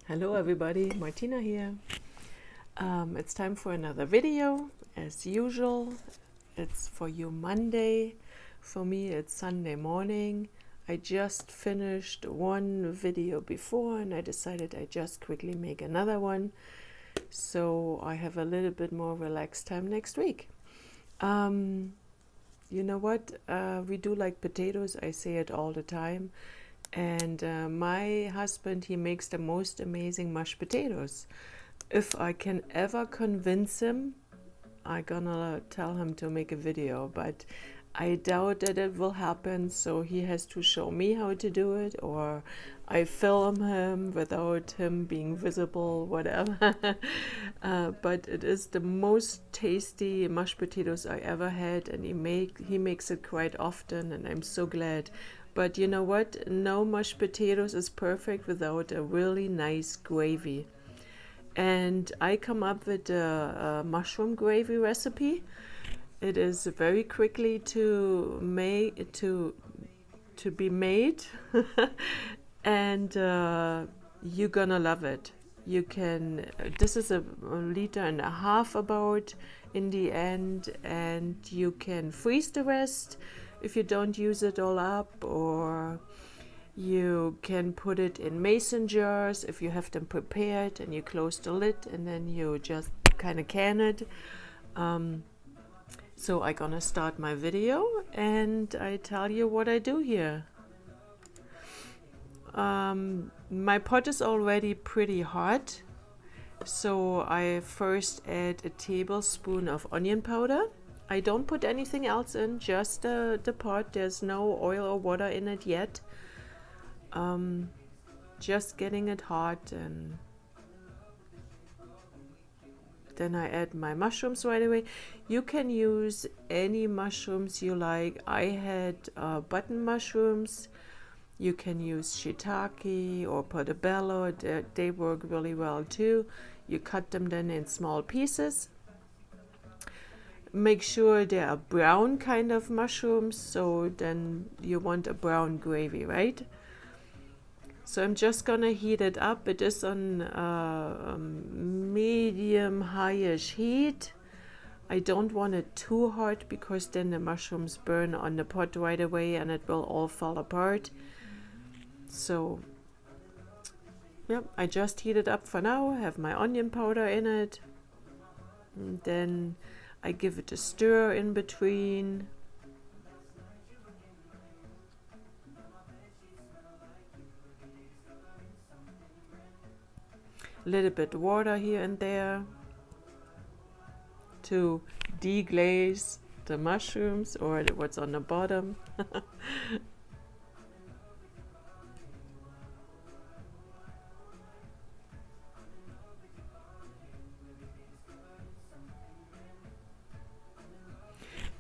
Hello everybody, Martina here. It's time for another video. As usual, it's for you Monday. For me, it's Sunday morning. I just finished one video before and I decided I just quickly make another one. So I have a little bit more relaxed time next week. You know what? We do like potatoes. I say it all the time. And my husband, he makes the most amazing mashed potatoes. If I can ever convince him, I'm gonna tell him to make a video, but I doubt that it will happen, so he has to show me how to do it, or I film him without him being visible, whatever. But it is the most tasty mashed potatoes I ever had, and he makes it quite often, and I'm so glad. But you know what? No mashed potatoes is perfect without a really nice gravy. And I come up with a mushroom gravy recipe. It is very quickly to be made, and you're gonna love it. You can. This is a liter and a half about in the end, and you can freeze the rest if you don't use it all up, or you can put it in mason jars if you have them prepared, and you close the lid and then you just kind of can it. So I'm gonna start my video and I tell you what I do here. My pot is already pretty hot, so I first add a tablespoon of onion powder. I don't put anything else in, just the pot. There's no oil or water in it yet. Just getting it hot, and then I add my mushrooms right away. You can use any mushrooms you like. I had button mushrooms. You can use shiitake or portobello. They work really well too. You cut them then in small pieces. Make sure they are brown kind of mushrooms, so then you want a brown gravy, right? So I'm just gonna heat it up. It is on medium highish heat. I don't want it too hot because then the mushrooms burn on the pot right away and it will all fall apart. So yeah, I just heat it up for now. I have my onion powder in it, and then I give it a stir in between. A little bit water here and there to deglaze the mushrooms or what's on the bottom.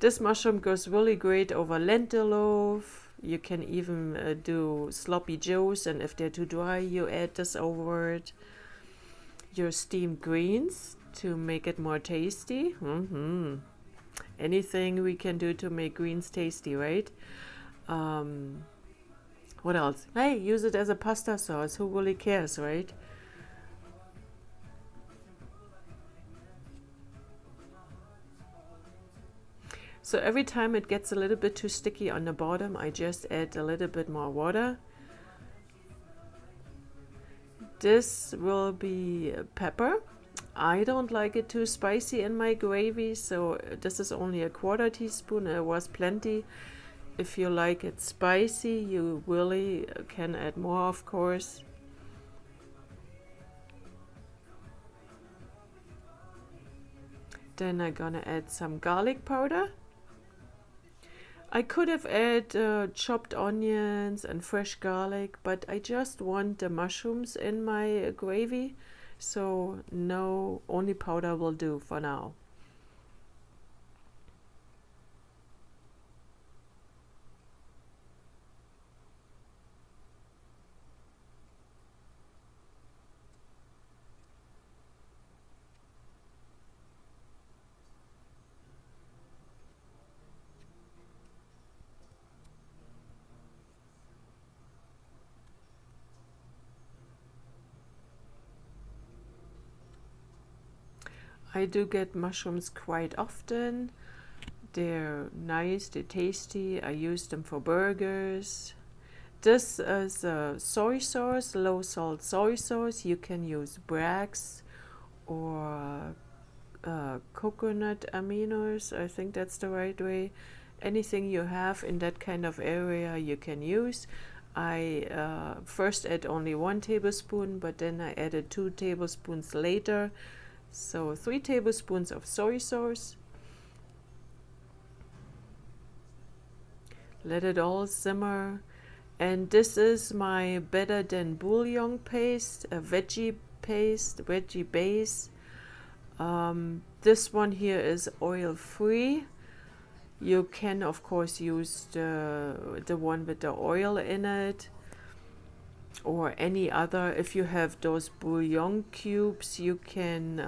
This mushroom goes really great over lentil loaf. You can even do sloppy joes, and if they're too dry, you add this over it. Your steamed greens to make it more tasty. Anything we can do to make greens tasty, right? What else? Hey, use it as a pasta sauce. Who really cares, right? So every time it gets a little bit too sticky on the bottom, I just add a little bit more water. This will be pepper. I don't like it too spicy in my gravy, so this is only a 1/4 teaspoon. It was plenty. If you like it spicy, you really can add more, of course. Then I'm gonna add some garlic powder. I could have added chopped onions and fresh garlic, but I just want the mushrooms in my gravy, so no, only powder will do for now. I do get mushrooms quite often. They're nice, they're tasty. I use them for burgers. This is a soy sauce, low salt soy sauce. You can use Bragg's or coconut aminos. I think that's the right way. Anything you have in that kind of area you can use. I first add only 1 tablespoon, but then I added 2 tablespoons later. So 3 tablespoons of soy sauce. Let it all simmer. And this is my better than bouillon paste, a veggie paste, veggie base. This one here is oil free. You can of course use the one with the oil in it, or any other. If you have those bouillon cubes, you can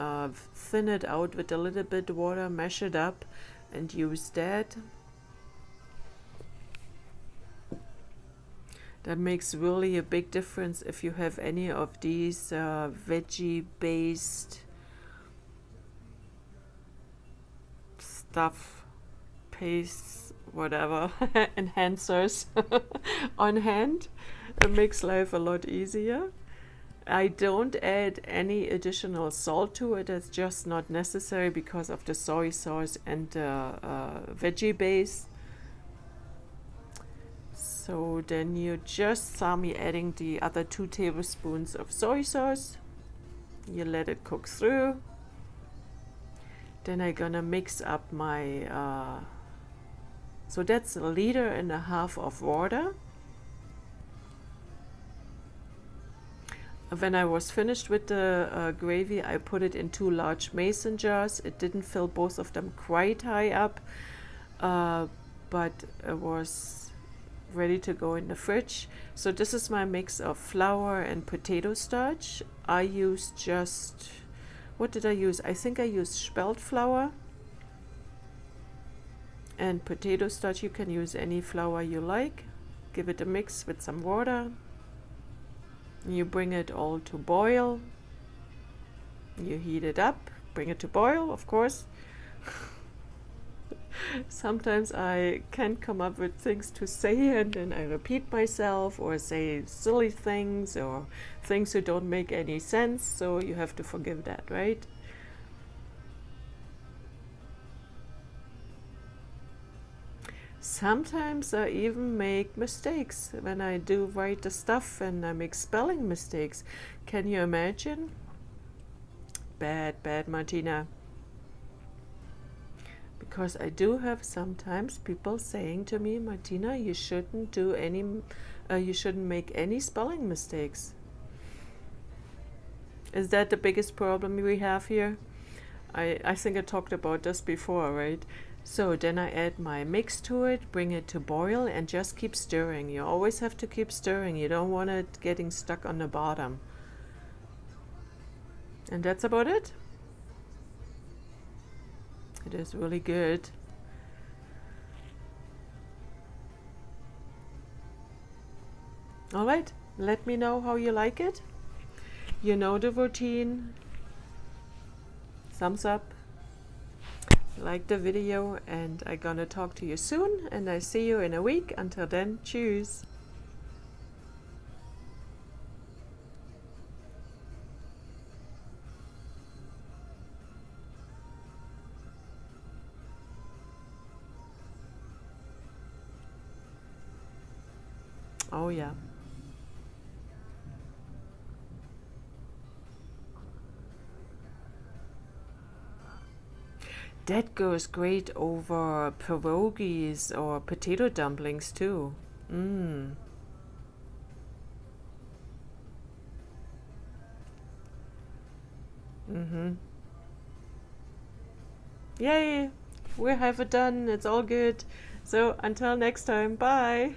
thin it out with a little bit water, mash it up and use that. That makes really a big difference if you have any of these veggie based stuff, pastes, whatever, enhancers on hand. It makes life a lot easier. I don't add any additional salt to it. It's just not necessary because of the soy sauce and the veggie base. So then you just saw me adding the other 2 tablespoons of soy sauce. You let it cook through. Then I'm gonna mix up my, so that's 1.5 liters of water. When I was finished with the gravy, I put it in 2 large mason jars. It didn't fill both of them quite high up, but it was ready to go in the fridge. So this is my mix of flour and potato starch. I use just, what did I use? I think I used spelt flour and potato starch. You can use any flour you like. Give it a mix with some water. You bring it all to boil. You heat it up, bring it to boil, of course. Sometimes I can't come up with things to say and then I repeat myself or say silly things or things that don't make any sense, so you have to forgive that, right? Sometimes I even make mistakes when I do write the stuff and I make spelling mistakes. Can you imagine? Bad, Martina. Because I do have sometimes people saying to me, Martina, you shouldn't do any, you shouldn't make any spelling mistakes. Is that the biggest problem we have here? I think I talked about this before, right? So then I add my mix to it, bring it to boil, and just keep stirring. You always have to keep stirring. You don't want it getting stuck on the bottom. And that's about it. It is really good. All right, let me know how you like it. You know the routine. Thumbs up. Like the video, and I'm gonna talk to you soon, and I see you in a week. Until then, cheers. Oh yeah. That goes great over pierogies or potato dumplings too. Mm. Mm-hmm. Yay! We have it done. It's all good. So until next time, bye.